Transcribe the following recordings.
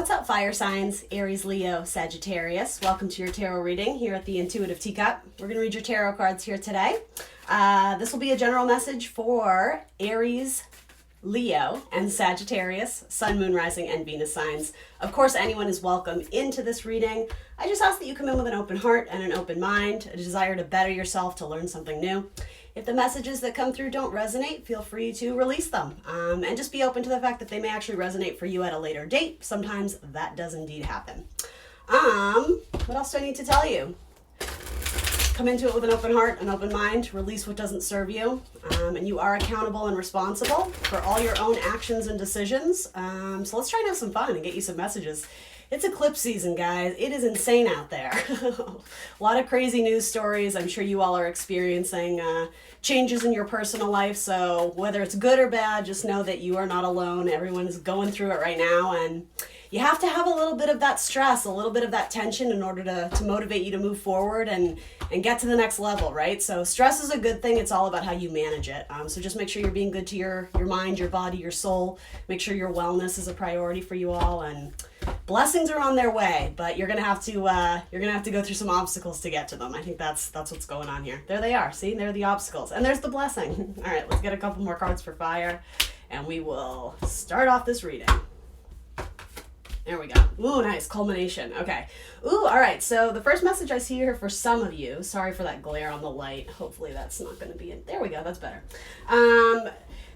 What's up, fire signs? Aries, Leo, Sagittarius. Welcome to your tarot reading here at the Intuitive Teacup. We're going to read your tarot cards here today. This will be a general message for Aries, Leo, and Sagittarius, Sun, Moon, Rising, and Venus signs. Of course, anyone is welcome into this reading. I just ask that you come in with an open heart and an open mind, a desire to better yourself, to learn something new. If the messages that come through don't resonate, feel free to release them. And just be open to the fact that they may actually resonate for you at a later date. Sometimes that does indeed happen. What else do I need to tell you? Come into it with an open heart, an open mind, release what doesn't serve you, and you are accountable and responsible for all your own actions and decisions. So let's try and have some fun and get you some messages. It's eclipse season, guys. It is insane out there. A lot of crazy news stories. I'm sure you all are experiencing changes in your personal life. So whether it's good or bad, just know that you are not alone. Everyone is going through it right now. And you have to have a little bit of that stress, a little bit of that tension in order to motivate you to move forward and get to the next level, right? So stress is a good thing. It's all about how you manage it. So just make sure you're being good to your mind, your body, your soul. Make sure your wellness is a priority for you all. And blessings are on their way, but you're gonna have to go through some obstacles to get to them. I think that's what's going on here. There they are. See, there are the obstacles, and there's the blessing. All right, let's get a couple more cards for fire, and we will start off this reading. There we go. Ooh, nice. Culmination. Okay. Ooh, all right. So the first message I see here for some of you, sorry for that glare on the light. Hopefully that's not going to be it. There we go. That's better.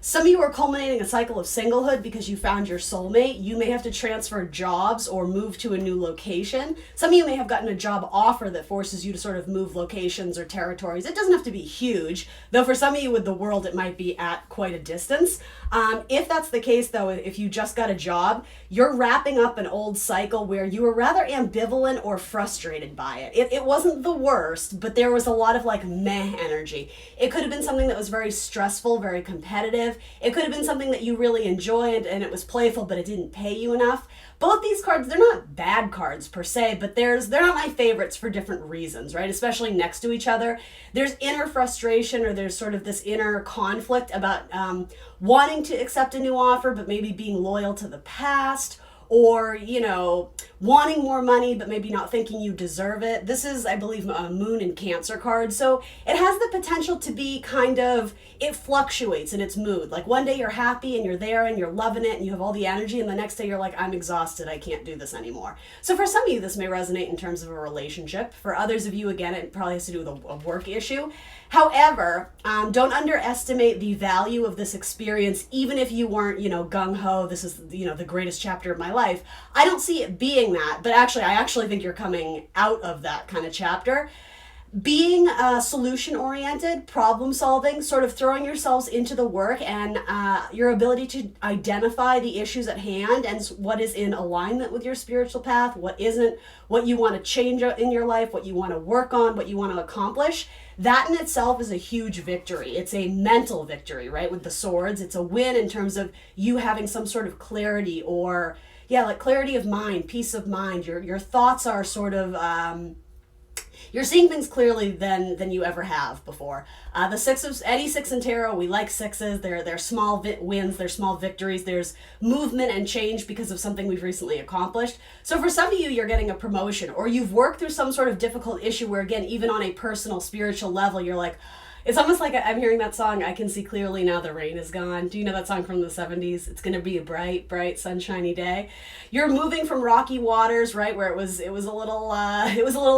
Some of you are culminating a cycle of singlehood because you found your soulmate. You may have to transfer jobs or move to a new location. Some of you may have gotten a job offer that forces you to sort of move locations or territories. It doesn't have to be huge, though for some of you with the world, it might be at quite a distance. If that's the case, though, if you just got a job, you're wrapping up an old cycle where you were rather ambivalent or frustrated by it. It wasn't the worst, but there was a lot of like meh energy. It could have been something that was very stressful, very competitive. It could have been something that you really enjoyed and it was playful, but it didn't pay you enough. Both these cards, they're not bad cards per se, but they're not my favorites for different reasons, right? Especially next to each other. There's inner frustration, or there's sort of this inner conflict about wanting to accept a new offer, but maybe being loyal to the past, or, wanting more money, but maybe not thinking you deserve it. This is, I believe, a Moon and Cancer card. So it has the potential to be it fluctuates in its mood. Like one day you're happy and you're there and you're loving it and you have all the energy, and the next day you're like, I'm exhausted, I can't do this anymore. So for some of you, this may resonate in terms of a relationship. For others of you, again, it probably has to do with a work issue. However, don't underestimate the value of this experience, even if you weren't, gung-ho, this is, the greatest chapter of my life. I don't see it being that, but I actually think you're coming out of that kind of chapter. Being solution-oriented, problem-solving, sort of throwing yourselves into the work, and your ability to identify the issues at hand and what is in alignment with your spiritual path, what isn't, what you want to change in your life, what you want to work on, what you want to accomplish. That in itself is a huge victory. It's a mental victory, right? With the swords, it's a win in terms of you having some sort of clarity, or like clarity of mind, peace of mind. Your thoughts are sort of you're seeing things clearly than you ever have before. The Eddie 6 in tarot, we like sixes. They're small wins, they're small victories. There's movement and change because of something we've recently accomplished. So for some of you, you're getting a promotion, or you've worked through some sort of difficult issue where, again, even on a personal, spiritual level, you're like, it's almost like I'm hearing that song, I Can See Clearly Now the Rain Is Gone. Do you know that song from the 70s? It's going to be a bright, bright, sunshiny day. You're moving from rocky waters, right, where it was a little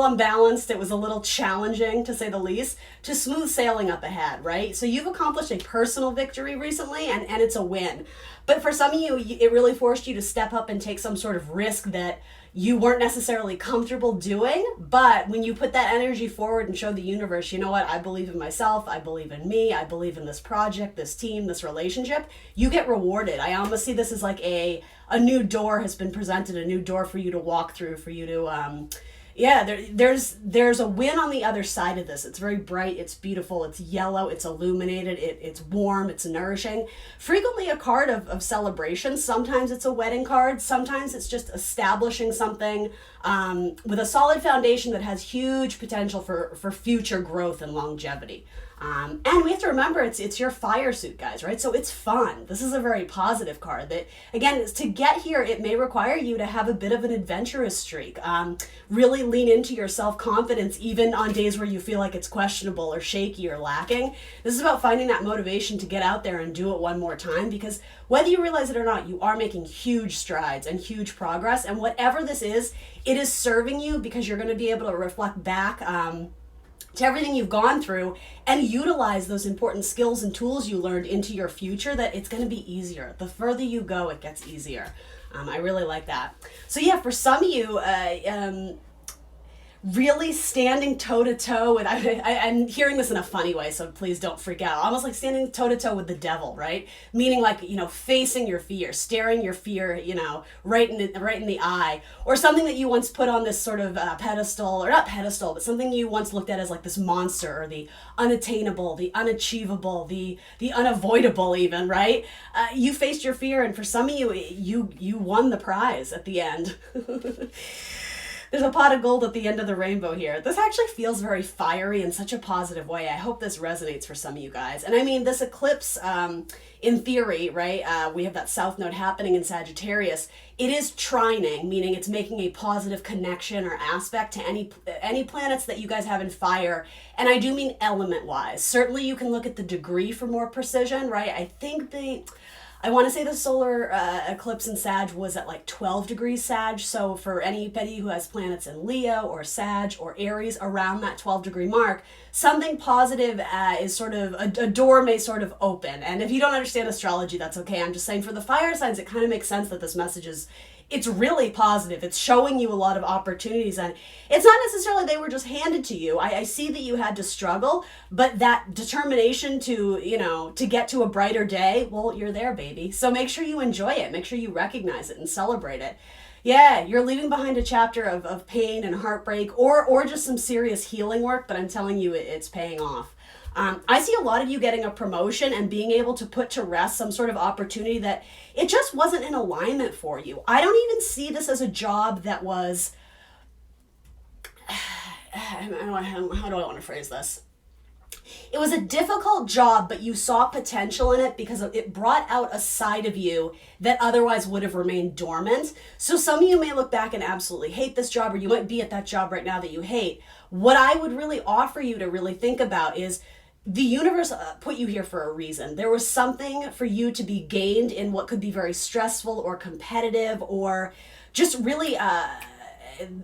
unbalanced, it was a little challenging, to say the least, to smooth sailing up ahead, right? So you've accomplished a personal victory recently, and it's a win. But for some of you, it really forced you to step up and take some sort of risk that you weren't necessarily comfortable doing. But when you put that energy forward and show the universe, you know what, I believe in myself, I believe in me, I believe in this project, this team, this relationship, you get rewarded. I almost see this as like a new door has been presented, a new door for you to walk through, for you to there's a win on the other side of this. It's very bright, it's beautiful, it's yellow, it's illuminated, it's warm, it's nourishing. Frequently a card of celebration. Sometimes it's a wedding card. Sometimes it's just establishing something with a solid foundation that has huge potential for future growth and longevity. And we have to remember it's your fire suit, guys, right? So it's fun. This is a very positive card that, again, to get here, it may require you to have a bit of an adventurous streak. Really lean into your self-confidence, even on days where you feel like it's questionable or shaky or lacking. This is about finding that motivation to get out there and do it one more time, because whether you realize it or not, you are making huge strides and huge progress. And whatever this is, it is serving you, because you're going to be able to reflect back to everything you've gone through and utilize those important skills and tools you learned into your future, that it's going to be easier. The further you go, it gets easier. I really like that. So yeah, for some of you, really standing toe-to-toe with, I'm hearing this in a funny way, so please don't freak out. Almost like standing toe-to-toe with the devil, right? Meaning like, facing your fear, staring your fear, right in the eye, or something that you once put on this sort of pedestal, or not pedestal, but something you once looked at as like this monster, or the unattainable, the unachievable, the unavoidable even, right? You faced your fear, and for some of you won the prize at the end. There's a pot of gold at the end of the rainbow here. This actually feels very fiery in such a positive way. I hope this resonates for some of you guys. And I mean, this eclipse, in theory, right, we have that south node happening in Sagittarius. It is trining, meaning it's making a positive connection or aspect to any planets that you guys have in fire. And I do mean element-wise. Certainly you can look at the degree for more precision, right? I want to say the solar eclipse in Sag was at like 12 degrees Sag. So for anybody who has planets in Leo or Sag or Aries around that 12-degree mark, something positive is sort of, a door may sort of open. And if you don't understand astrology, that's okay. I'm just saying for the fire signs, it kind of makes sense that this message it's really positive. It's showing you a lot of opportunities, and it's not necessarily they were just handed to you. I see that you had to struggle, but that determination to get to a brighter day, well, you're there, baby. So make sure you enjoy it. Make sure you recognize it and celebrate it. Yeah, you're leaving behind a chapter of pain and heartbreak, or just some serious healing work, but I'm telling you, it's paying off. I see a lot of you getting a promotion and being able to put to rest some sort of opportunity that it just wasn't in alignment for you. I don't even see this as a job that was, how do I want to phrase this? It was a difficult job, but you saw potential in it because it brought out a side of you that otherwise would have remained dormant. So some of you may look back and absolutely hate this job, or you might be at that job right now that you hate. What I would really offer you to really think about is the universe put you here for a reason. There was something for you to be gained in what could be very stressful or competitive, or just really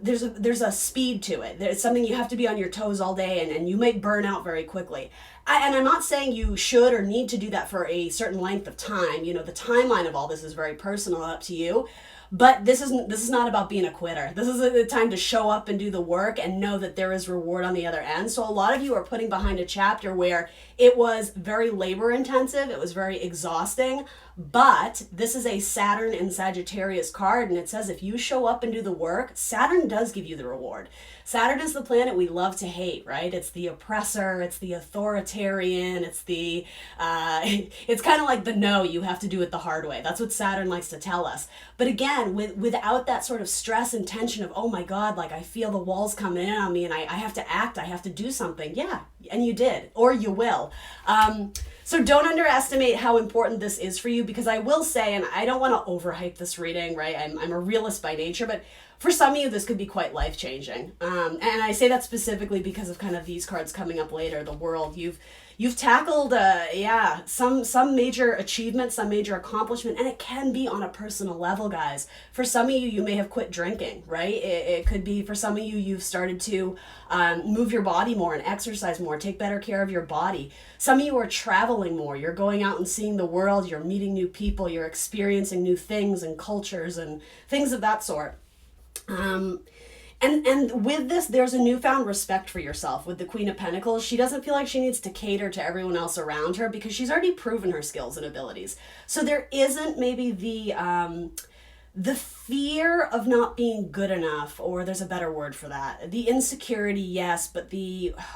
there's a speed to it. There's something you have to be on your toes all day, and you might burn out very quickly. And I'm not saying you should or need to do that for a certain length of time. The timeline of all this is very personal, up to you. But this is not about being a quitter. This is the time to show up and do the work and know that there is reward on the other end. So a lot of you are putting behind a chapter where it was very labor intensive. It was very exhausting. But this is a Saturn in Sagittarius card, and it says if you show up and do the work, Saturn does give you the reward. Saturn is the planet we love to hate, right? It's the oppressor, it's the authoritarian, it's it's kind of like the no, you have to do it the hard way. That's what Saturn likes to tell us. But again, without that sort of stress and tension of, oh my God, like I feel the walls coming in on me and I have to act, I have to do something. Yeah, and you did, or you will. So don't underestimate how important this is for you, because I will say, and I don't want to overhype this reading, right? I'm a realist by nature, but for some of you, this could be quite life-changing. And I say that specifically because of kind of these cards coming up later, the world. You've tackled, some major achievement, some major accomplishment, and it can be on a personal level, guys. For some of you, you may have quit drinking, right? It could be, for some of you, you've started to move your body more and exercise more, take better care of your body. Some of you are traveling more. You're going out and seeing the world. You're meeting new people. You're experiencing new things and cultures and things of that sort. And with this, there's a newfound respect for yourself. With the Queen of Pentacles, she doesn't feel like she needs to cater to everyone else around her because she's already proven her skills and abilities. So there isn't maybe the fear of not being good enough, or there's a better word for that. The insecurity, yes, but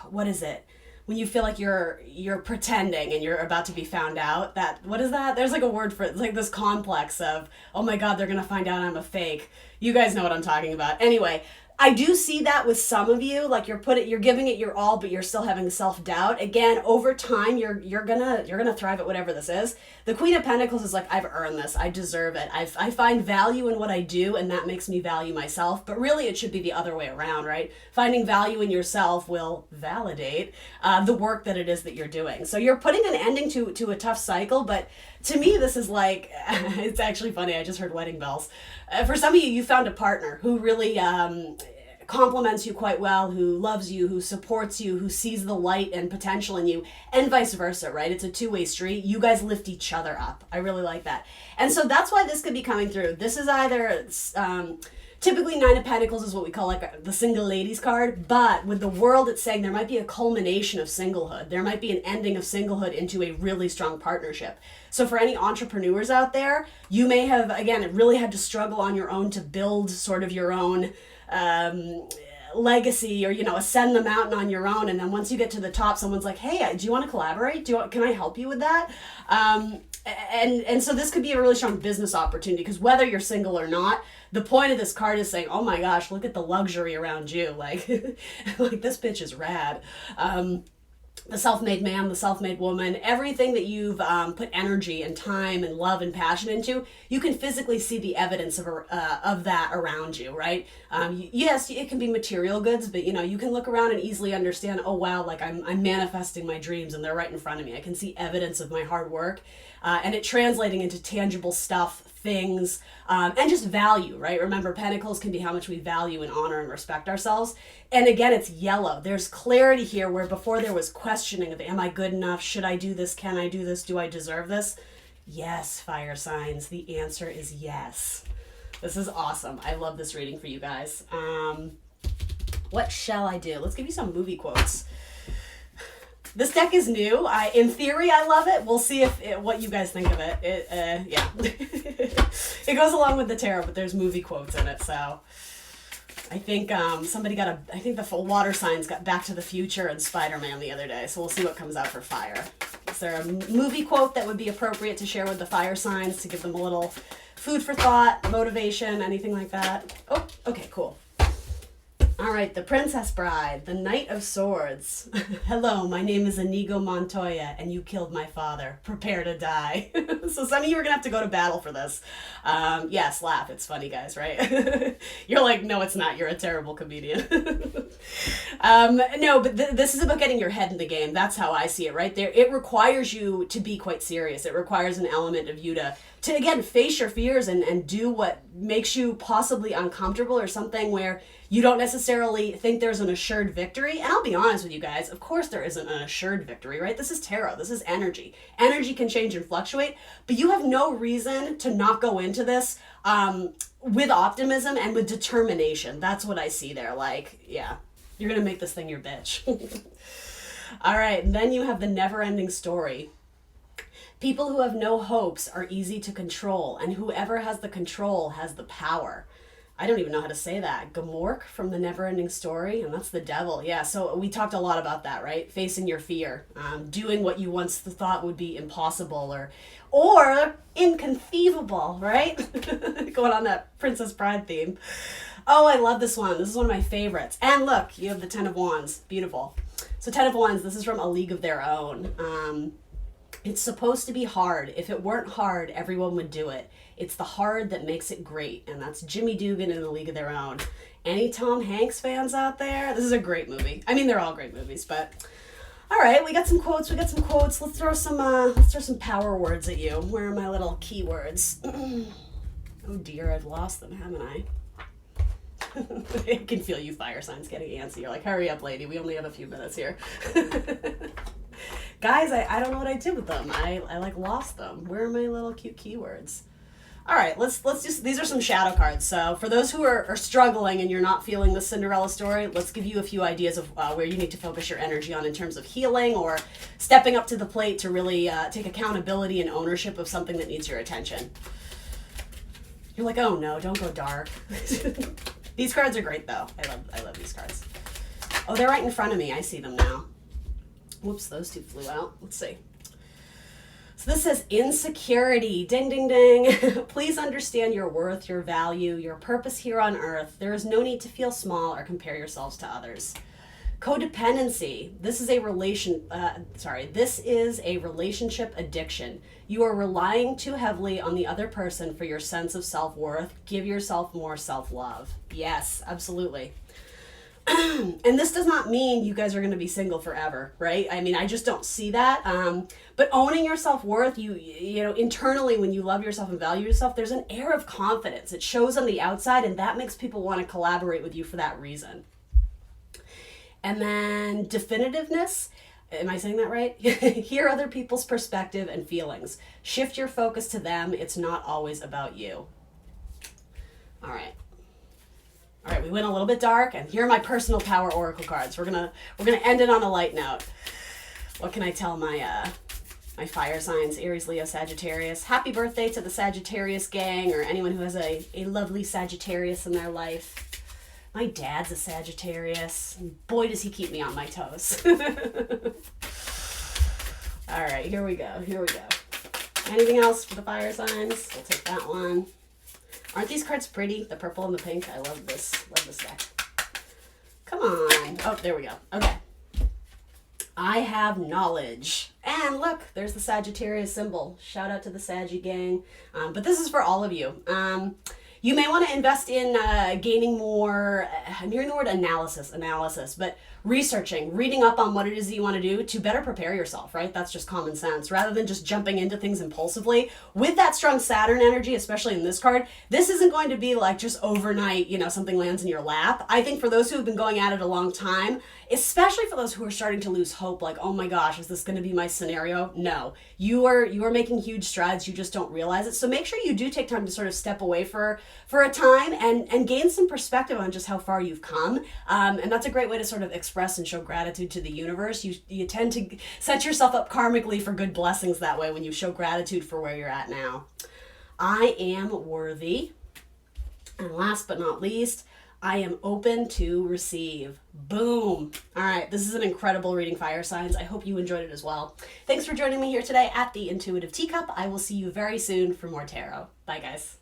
what is it? When you feel like you're pretending and you're about to be found out, what is that? There's like a word for it. It's like this complex of, oh my God, they're going to find out I'm a fake. You guys know what I'm talking about. Anyway, I do see that with some of you, like you're giving it your all, but you're still having self-doubt. Again, over time, you're gonna thrive at whatever this is. The Queen of Pentacles is like, I've earned this, I deserve it. I find value in what I do, and that makes me value myself. But really, it should be the other way around, right? Finding value in yourself will validate the work that it is that you're doing. So you're putting an ending to a tough cycle, but to me, this is like, it's actually funny. I just heard wedding bells. For some of you, you found a partner who really compliments you quite well, who loves you, who supports you, who sees the light and potential in you, and vice versa, right? It's a two-way street. You guys lift each other up. I really like that. And so that's why this could be coming through. This is either... typically, Nine of Pentacles is what we call like the single ladies card, but with the world, it's saying there might be a culmination of singlehood. There might be an ending of singlehood into a really strong partnership. So for any entrepreneurs out there, you may have, again, really had to struggle on your own to build sort of your own legacy, or, you know, ascend the mountain on your own. And then once you get to the top, someone's like, hey, do you want to collaborate? Can I help you with that? And so this could be a really strong business opportunity, because whether you're single or not, the point of this card is saying, oh my gosh, look at the luxury around you. Like, like this bitch is rad. The self-made man, the self-made woman, everything that you've put energy and time and love and passion into, you can physically see the evidence of that around you, right? Yes, it can be material goods, but you know, you can look around and easily understand, oh wow, like I'm manifesting my dreams and they're right in front of me. I can see evidence of my hard work, and it translating into tangible stuff, things, and just value, right? Remember, Pentacles can be how much we value and honor and respect ourselves. And again, it's yellow. There's clarity here where before there was questioning of, am I good enough? Should I do this? Can I do this? Do I deserve this? Yes, fire signs. The answer is yes. This is awesome. I love this reading for you guys. What shall I do? Let's give you some movie quotes. This deck is new. In theory, I love it. We'll see what you guys think of it. Yeah. It goes along with the tarot, but there's movie quotes in it. So I think I think the full water signs got Back to the Future and Spider-Man the other day. So we'll see what comes out for fire. Is there a movie quote that would be appropriate to share with the fire signs to give them a little food for thought, motivation, anything like that? Oh, okay, cool. All right, the Princess Bride, the Knight of Swords. Hello, my name is Inigo Montoya, and you killed my father. Prepare to die. So some of you are going to have to go to battle for this. Yes, laugh. It's funny, guys, right? You're like, no, it's not. You're a terrible comedian. No, but this is about getting your head in the game. That's how I see it, right there. It requires you to be quite serious. It requires an element of you to again, face your fears and do what makes you possibly uncomfortable, or something where you don't necessarily think there's an assured victory. And I'll be honest with you guys, of course there isn't an assured victory, right? This is tarot. This is energy. Energy can change and fluctuate, but you have no reason to not go into this with optimism and with determination. That's what I see there. Like, yeah, you're going to make this thing your bitch. All right, and then you have the never-ending story. People who have no hopes are easy to control, and whoever has the control has the power. I don't even know how to say that. Gamork from the Neverending Story, and that's the devil. Yeah, so we talked a lot about that, right? Facing your fear, doing what you once thought would be impossible or inconceivable, right? Going on that Princess Bride theme. Oh, I love this one. This is one of my favorites. And look, you have the Ten of Wands. Beautiful. So Ten of Wands, this is from A League of Their Own. It's supposed to be hard. If it weren't hard, everyone would do it. It's the hard that makes it great. And that's Jimmy Dugan in A League of Their Own. Any Tom Hanks fans out there? This is a great movie. I mean, they're all great movies, but all right, we got some quotes. Let's throw some power words at you. Where are my little keywords? Oh dear, I've lost them, haven't I? I can feel you fire signs getting antsy. You're like, hurry up, lady. We only have a few minutes here. Guys, I don't know what I did with them. I like lost them. Where are my little cute keywords? All right, let's just, these are some shadow cards. So for those who are struggling and you're not feeling the Cinderella story, let's give you a few ideas of where you need to focus your energy on in terms of healing or stepping up to the plate to really take accountability and ownership of something that needs your attention. You're like, oh no, don't go dark. These cards are great though. I love these cards. Oh, they're right in front of me. I see them now. Whoops, those two flew out. Let's see. So this says insecurity. Ding, ding, ding. Please understand your worth, your value, your purpose here on earth. There is no need to feel small or compare yourselves to others. Codependency. This is a relationship addiction. You are relying too heavily on the other person for your sense of self-worth. Give yourself more self-love. Yes, absolutely. And this does not mean you guys are going to be single forever, right? I mean, I just don't see that. But owning your self-worth, you know, internally, when you love yourself and value yourself, there's an air of confidence. It shows on the outside, and that makes people want to collaborate with you for that reason. And then definitiveness. Am I saying that right? Hear other people's perspective and feelings. Shift your focus to them. It's not always about you. All right. All right, we went a little bit dark, and here are my personal power oracle cards. We're gonna end it on a light note. What can I tell my my fire signs? Aries, Leo, Sagittarius. Happy birthday to the Sagittarius gang, or anyone who has a lovely Sagittarius in their life. My dad's a Sagittarius. Boy, does he keep me on my toes. All right, here we go. Anything else for the fire signs? We'll take that one. Aren't these cards pretty? The purple and the pink. I love this. Love this deck. Come on. Oh, there we go. Okay. I have knowledge. And look, there's the Sagittarius symbol. Shout out to the Saggy gang. But this is for all of you. You may want to invest in gaining more, I'm hearing the word analysis, but reading up on what it is that you want to do to better prepare yourself, right? That's just common sense. Rather than just jumping into things impulsively. With that strong Saturn energy, especially in this card, this isn't going to be like just overnight, you know, something lands in your lap. I think for those who have been going at it a long time, especially for those who are starting to lose hope, like, oh my gosh, is this going to be my scenario? No, you are making huge strides. You just don't realize it. So make sure you do take time to sort of step away for a time and gain some perspective on just how far you've come. And that's a great way to sort of express and show gratitude to the universe. You tend to set yourself up karmically for good blessings that way when you show gratitude for where you're at now. I am worthy. And last but not least, I am open to receive. Boom. All right, this is an incredible reading, fire signs. I hope you enjoyed it as well. Thanks for joining me here today at the Intuitive Teacup. I will see you very soon for more tarot. Bye, guys.